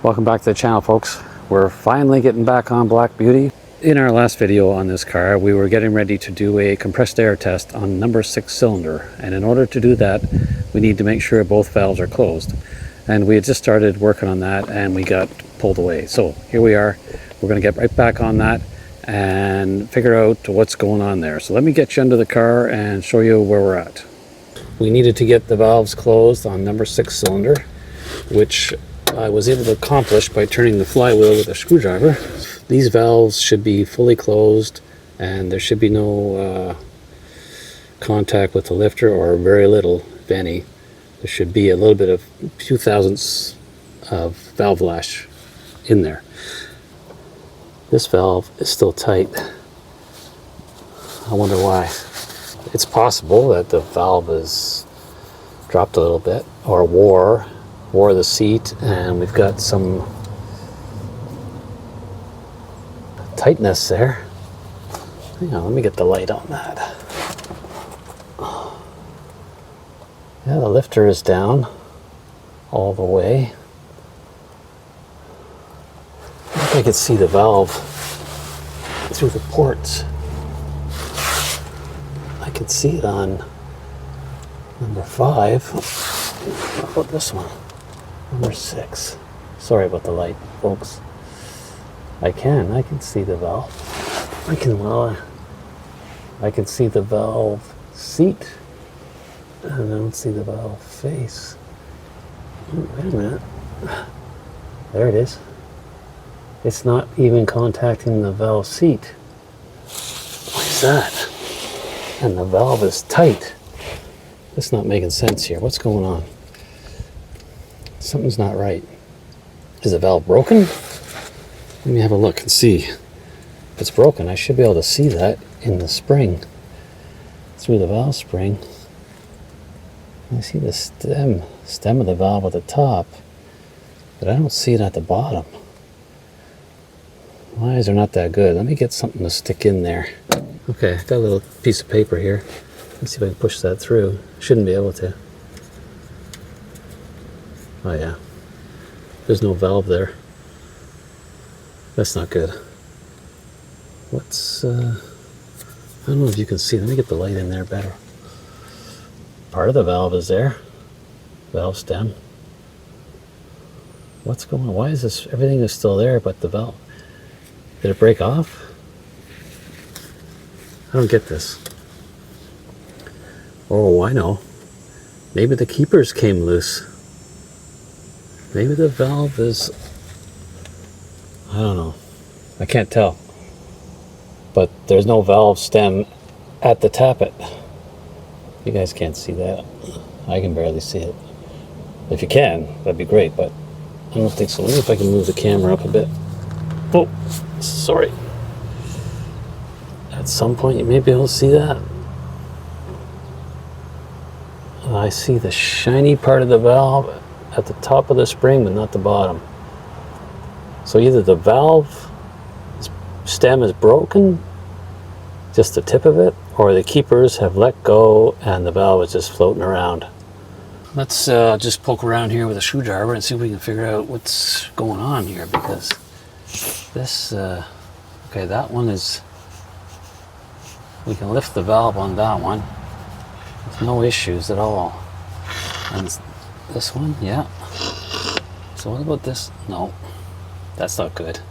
Welcome back to the channel, folks. We're finally getting back on Black Beauty. In our last video on this car, we were getting ready to do a compressed air test on number 6 cylinder, and in order to do that we need to make sure both valves are closed, and we had just started working on that and we got pulled away. So here we are. We're going to get right back on that and figure out what's going on there. So let me get you under the car and show you where we're at. We needed to get the valves closed on number 6 cylinder, which I was able to accomplish by turning the flywheel with a screwdriver. These valves should be fully closed and there should be no contact with the lifter, or very little, if any. There should be a little bit of few thousandths of valve lash in there. This valve is still tight. I wonder why. It's possible that the valve is dropped a little bit or wore the seat, and we've got some tightness there. Hang on, let me get the light on that. Yeah, the lifter is down all the way. I think I could see the valve through the ports. I could see it on number 5. How about this one? Number 6. Sorry about the light, folks. I can see the valve. I can see the valve seat, and I don't see the valve face. Oh, wait a minute. There it is. It's not even contacting the valve seat. What is that? And the valve is tight. It's not making sense here. What's going on? Something's not right. Is the valve broken? Let me have a look and see. If it's broken, I should be able to see that in the spring, through the valve spring. I see the stem of the valve at the top, but I don't see it at the bottom. My eyes are not that good. Let me get something to stick in there. Okay, I've got a little piece of paper here. Let's see if I can push that through. Shouldn't be able to. Oh yeah, there's no valve there. That's not good. What's, I don't know if you can see. Let me get the light in there better. Part of the valve is there. Valve stem. What's going on? Why is this, everything is still there but the valve? Did it break off? I don't get this. Oh, I know. Maybe the keepers came loose. Maybe the valve is, I don't know. I can't tell. But there's no valve stem at the tappet. You guys can't see that. I can barely see it. If you can, that'd be great, but I don't think so. Let me see if I can move the camera up a bit. Oh, sorry. At some point you may be able to see that. I see the shiny part of the valve at the top of the spring, but not the bottom. So either the valve stem is broken, just the tip of it, or the keepers have let go and the valve is just floating around. Let's just poke around here with a screwdriver and see if we can figure out what's going on here, because this, okay, that one is, we can lift the valve on that one with no issues at all. And this one, yeah. So what about this? No, that's not good.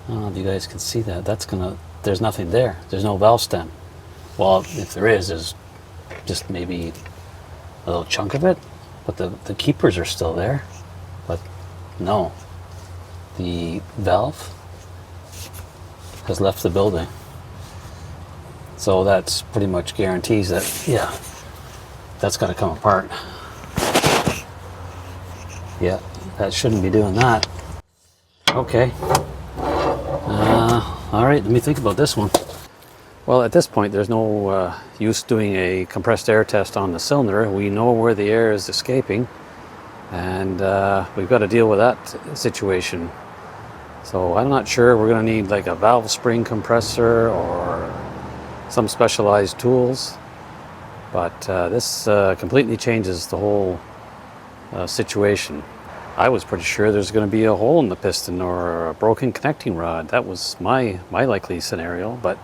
I don't know if you guys can see that. That's gonna, there's nothing there. There's no valve stem. Well, if there is, there's just maybe a little chunk of it, but the keepers are still there. But no, the valve has left the building. So that's pretty much guarantees that, yeah, that's got to come apart. Yeah, that shouldn't be doing that. Okay. All right, let me think about this one. Well, at this point, there's no use doing a compressed air test on the cylinder. We know where the air is escaping, and we've got to deal with that situation. So I'm not sure we're going to need like a valve spring compressor or some specialized tools, but this completely changes the whole situation. I was pretty sure there's going to be a hole in the piston or a broken connecting rod. That was my likely scenario, but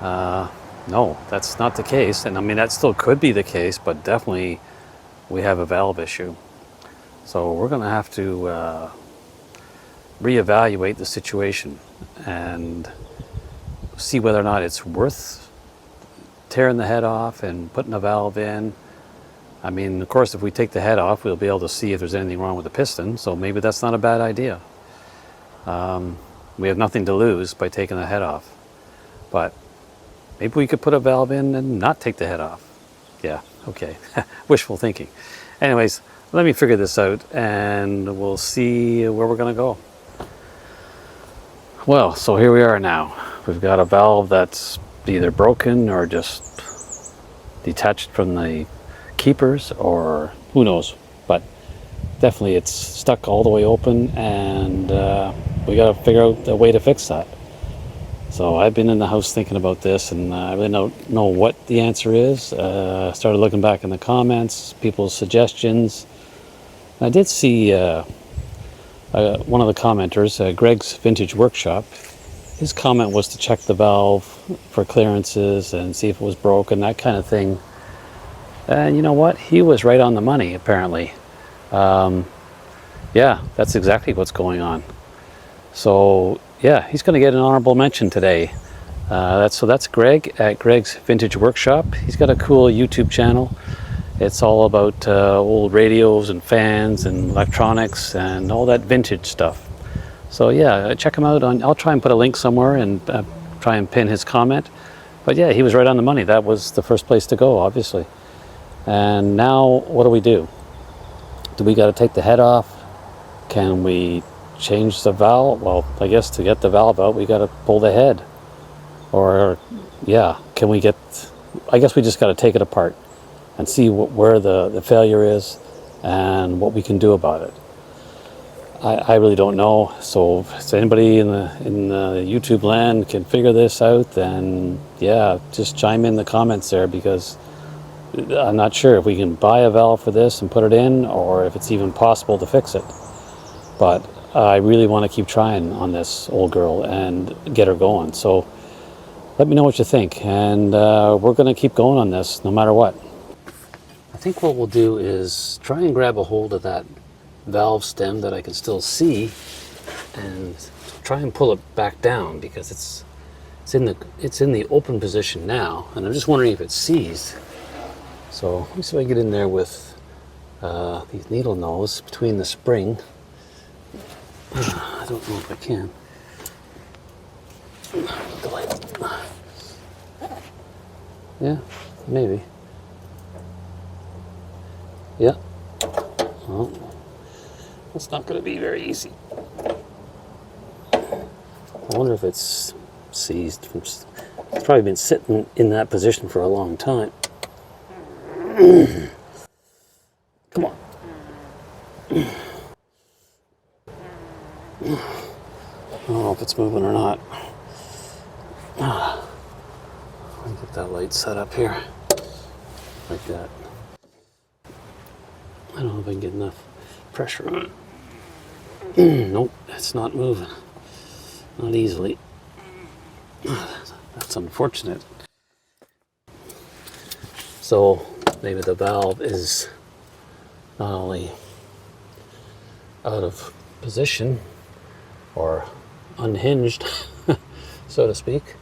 no, that's not the case. And I mean, that still could be the case, but definitely we have a valve issue. So we're going to have to reevaluate the situation and see whether or not it's worth tearing the head off and putting a valve in. I mean, of course, if we take the head off, we'll be able to see if there's anything wrong with the piston, so maybe that's not a bad idea. We have nothing to lose by taking the head off, but maybe we could put a valve in and not take the head off. Yeah, okay, wishful thinking. Anyways, let me figure this out and we'll see where we're gonna go. Well, so here we are now. We've got a valve that's either broken or just detached from the keepers, or who knows, but definitely it's stuck all the way open, and we got to figure out a way to fix that. So I've been in the house thinking about this, and I really don't know what the answer is. Started looking back in the comments, people's suggestions. I did see one of the commenters, Greg's Vintage Workshop. His comment was to check the valve for clearances and see if it was broken, that kind of thing. And you know what? He was right on the money, apparently. Yeah, that's exactly what's going on. So yeah, he's going to get an honorable mention today. So that's Greg at Greg's Vintage Workshop. He's got a cool YouTube channel. It's all about old radios and fans and electronics and all that vintage stuff. So yeah, check him out. I'll try and put a link somewhere and try and pin his comment. But yeah, he was right on the money. That was the first place to go, obviously. And now, what do? Do we got to take the head off? Can we change the valve? Well, I guess to get the valve out, we got to pull the head. Or, yeah, can we get... I guess we just got to take it apart and see where the failure is and what we can do about it. I really don't know. So if anybody in the YouTube land can figure this out, then yeah, just chime in the comments there, because I'm not sure if we can buy a valve for this and put it in, or if it's even possible to fix it. But I really want to keep trying on this old girl and get her going. So let me know what you think, and we're going to keep going on this no matter what. I think what we'll do is try and grab a hold of that valve stem that I can still see and try and pull it back down, because it's in the open position now, and I'm just wondering if it's seized. So let me see if I can get in there with these needle nose between the spring. I don't know if I can. The light. Yeah, maybe. Yeah. Well, it's not going to be very easy. I wonder if it's seized. It's probably been sitting in that position for a long time. Come on. I don't know if it's moving or not. Let me get that light set up here. Like that. I don't know if I can get enough pressure on it. Nope, it's not moving. Not easily. That's unfortunate. So maybe the valve is not only out of position or unhinged, so to speak,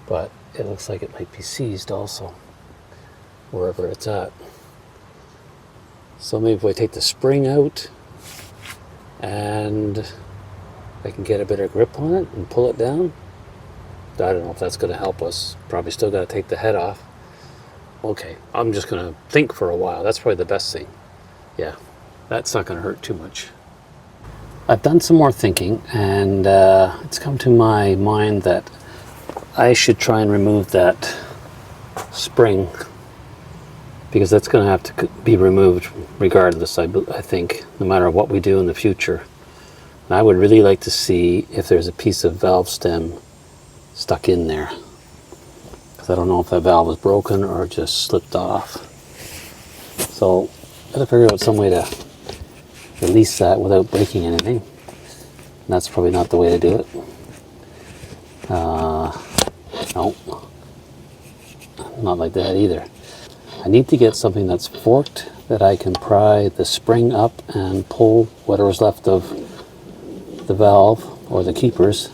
but it looks like it might be seized also, wherever it's at. So maybe if I take the spring out and I can get a better grip on it and pull it down. I don't know if that's going to help us. Probably still got to take the head off. Okay, I'm just going to think for a while. That's probably the best thing. Yeah, that's not going to hurt too much. I've done some more thinking, and it's come to my mind that I should try and remove that spring, because that's going to have to be removed regardless, I think, no matter what we do in the future. And I would really like to see if there's a piece of valve stem stuck in there, because I don't know if that valve was broken or just slipped off. So I've got to figure out some way to release that without breaking anything. And that's probably not the way to do it. No, not like that either. I need to get something that's forked that I can pry the spring up and pull whatever's left of the valve or the keepers,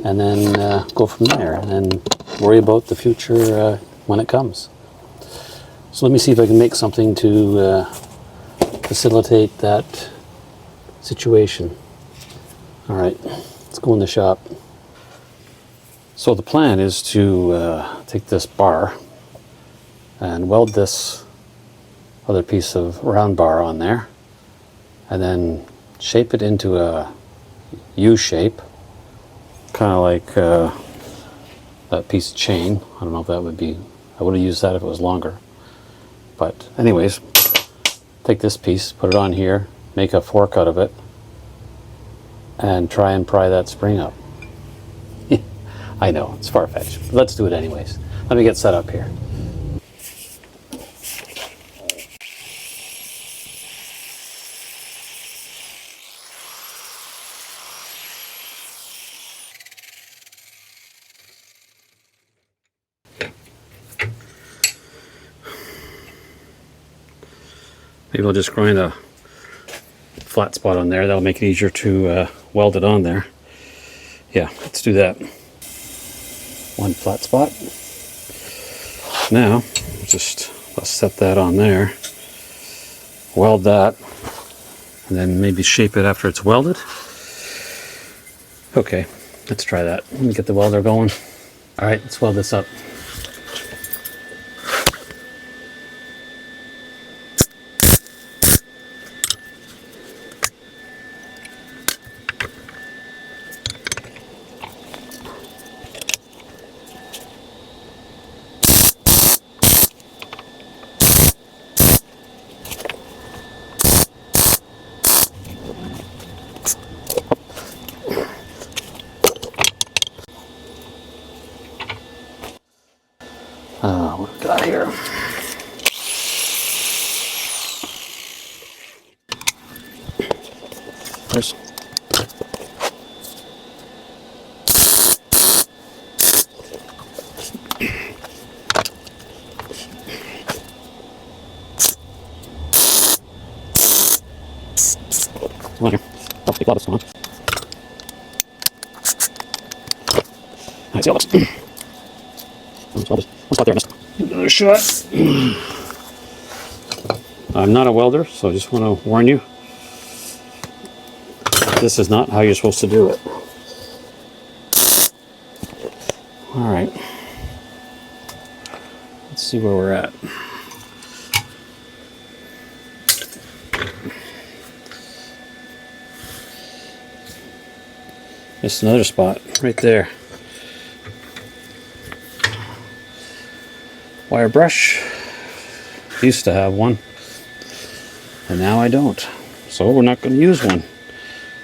and then go from there and worry about the future when it comes. So let me see if I can make something to facilitate that situation. All right, let's go in the shop. So the plan is to take this bar and weld this other piece of round bar on there, and then shape it into a U shape, kind of like that piece of chain. I don't know if that would be, I would have used that if it was longer. But anyways, take this piece, put it on here, make a fork out of it, and try and pry that spring up. I know, it's far-fetched, but let's do it anyways. Let me get set up here. Maybe I'll just grind a flat spot on there. That'll make it easier to weld it on there. Yeah, let's do that. One flat spot. Now, let's set that on there. Weld that, and then maybe shape it after it's welded. Okay, let's try that. Let me get the welder going. All right, let's weld this up. What have we got here? There's come on here. Oh, big lot of stuff. Alright, see how it looks. I'll stop there. Another shot. I'm not a welder, so I just want to warn you. This is not how you're supposed to do it. Alright. Let's see where we're at. Just another spot right there. Wire brush. Used to have one, and now I don't. So we're not going to use one.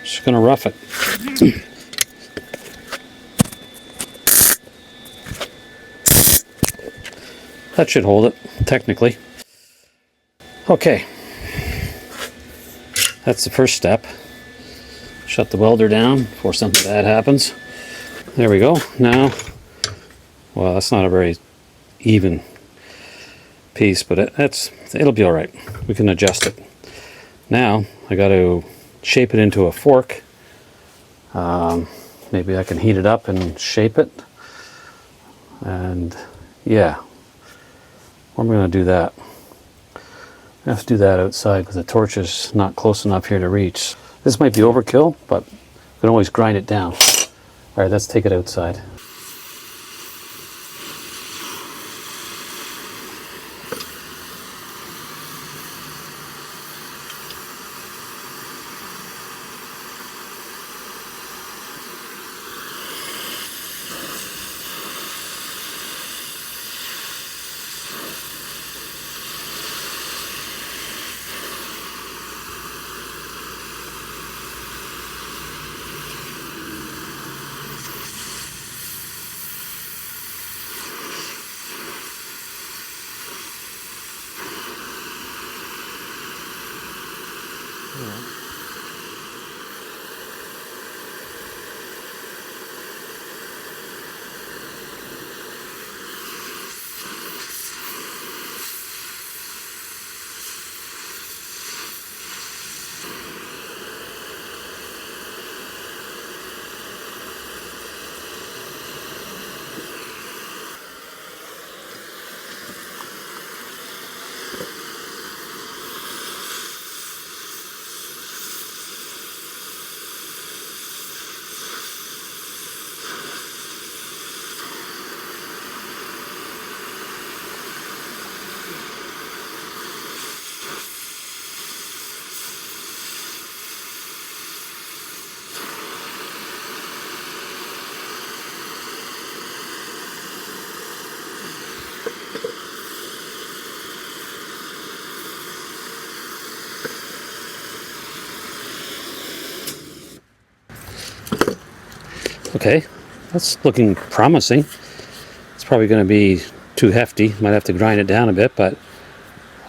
Just going to rough it. That should hold it, technically. Okay. That's the first step. Shut the welder down before something bad happens. There we go. Now, well, that's not a very even piece, but it'll be all right. We can adjust it. Now I got to shape it into a fork. Maybe I can heat it up and shape it. And yeah, where am I going to do that? I have to do that outside because the torch is not close enough here to reach. This might be overkill, but we can always grind it down. All right, let's take it outside. Okay, that's looking promising. It's probably going to be too hefty. Might have to grind it down a bit, but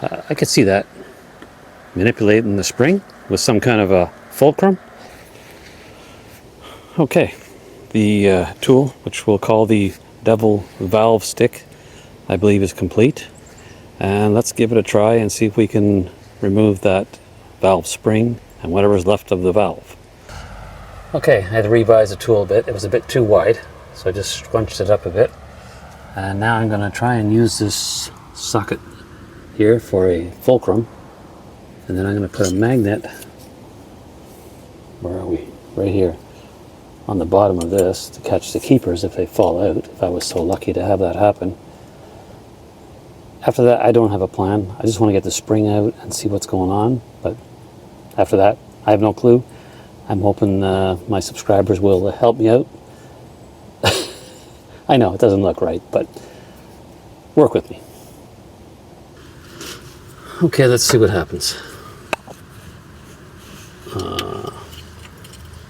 I could see that. Manipulating the spring with some kind of a fulcrum. Okay, the tool, which we'll call the devil valve stick, I believe is complete. And let's give it a try and see if we can remove that valve spring and whatever's left of the valve. Okay, I had to revise the tool a bit. It was a bit too wide, so I just scrunched it up a bit. And now I'm going to try and use this socket here for a fulcrum. And then I'm going to put a magnet, where are we? Right here, on the bottom of this to catch the keepers if they fall out, if I was so lucky to have that happen. After that, I don't have a plan. I just want to get the spring out and see what's going on. But after that, I have no clue. I'm hoping my subscribers will help me out. I know, it doesn't look right, but work with me. Okay, let's see what happens.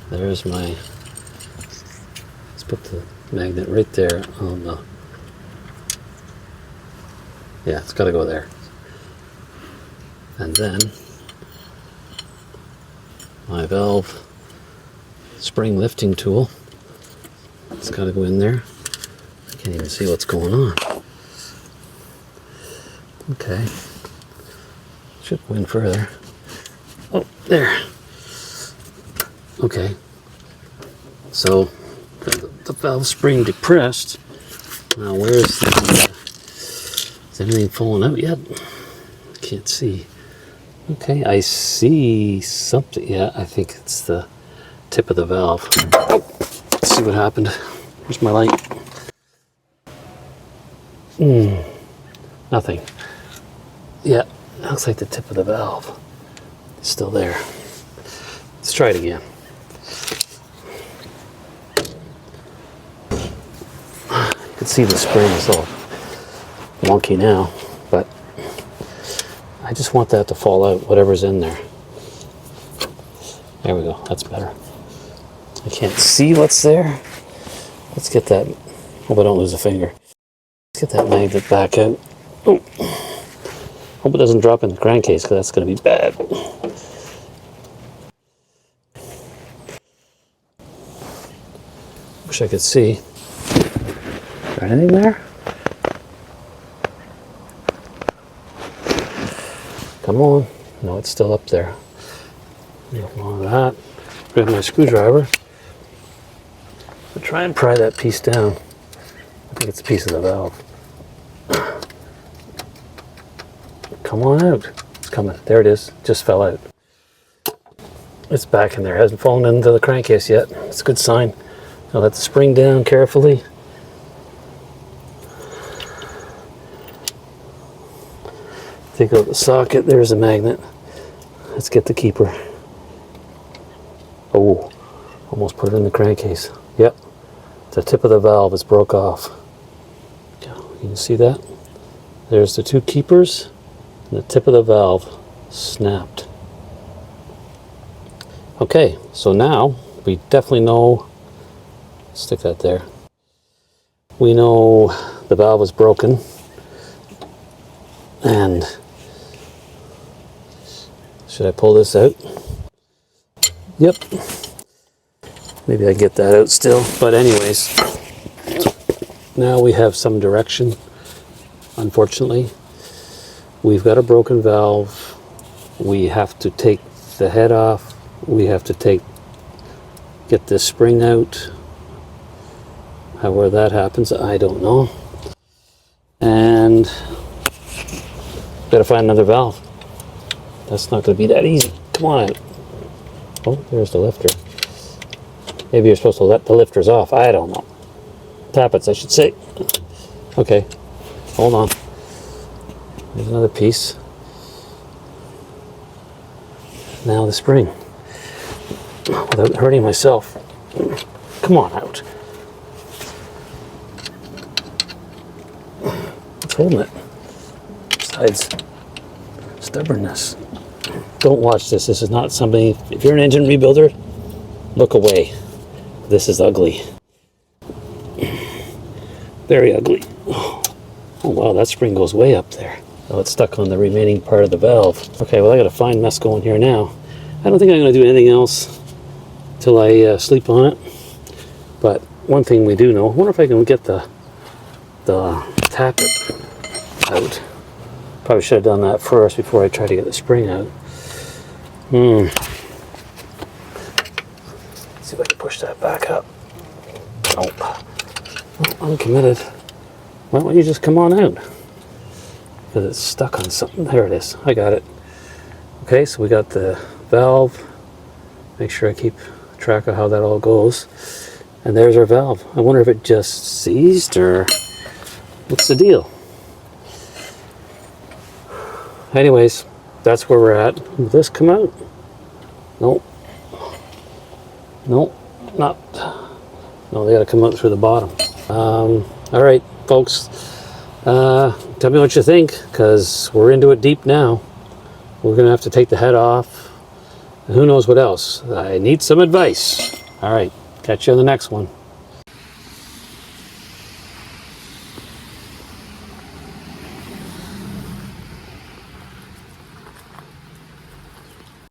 There's my... Let's put the magnet right there on the... Yeah, it's got to go there. And then my valve spring lifting tool. It's got to go in there. I can't even see what's going on. Okay. Should go in further. Oh, there. Okay. So the valve spring depressed. Now where's the... Is anything falling out yet? I can't see. Okay, I see something. Yeah, I think it's the tip of the valve. Oh, let's see what happened. Where's my light? Nothing. Yeah, looks like the tip of the valve is still there. Let's try it again. You can see the spring is all wonky now, but I just want that to fall out, whatever's in there. There we go, that's better. I can't see what's there. Let's get that, hope I don't lose a finger. Let's get that magnet back out. Oh, hope it doesn't drop in the crankcase, because that's going to be bad. Wish I could see. Is there anything there? Come on. No, it's still up there. Nothing wrong with that. Grab my screwdriver. I'll try and pry that piece down. I think it's a piece of the valve. Come on out. It's coming. There it is. Just fell out. It's back in there. It hasn't fallen into the crankcase yet. It's a good sign. I'll let the spring down carefully. Take out the socket. There's a magnet. Let's get the keeper. Oh, almost put it in the crankcase. Yep, the tip of the valve is broke off. You can see that? There's the two keepers, and the tip of the valve snapped. Okay, so now we definitely know, stick that there. We know the valve is broken, and should I pull this out? Yep. Maybe I get that out still. But anyways, now we have some direction. Unfortunately, we've got a broken valve. We have to take the head off. We have to get this spring out. However that happens, I don't know. And got to find another valve. That's not going to be that easy. Come on out. Oh, there's the lifter. Maybe you're supposed to let the lifters off. I don't know. Tappets, I should say. Okay, hold on. There's another piece. Now the spring. Without hurting myself. Come on out. What's holding it? Besides stubbornness. Don't watch this. This is not something... If you're an engine rebuilder, look away. This is ugly. Very ugly. Oh wow, that spring goes way up there. Oh, it's stuck on the remaining part of the valve. Okay, well I got a fine mess going here now. I don't think I'm going to do anything else till I sleep on it. But one thing we do know, I wonder if I can get the tappet out. Probably should have done that first before I try to get the spring out. Let's see if I can push that back up. Nope. Oh, uncommitted. Why don't you just come on out? Because it's stuck on something. There it is. I got it. Okay, so we got the valve. Make sure I keep track of how that all goes. And there's our valve. I wonder if it just seized or what's the deal? Anyways, that's where we're at. Will this come out? Nope. Nope. Not. No, they got to come out through the bottom. All right, folks. Tell me what you think, because we're into it deep now. We're going to have to take the head off. And who knows what else. I need some advice. All right. Catch you on the next one.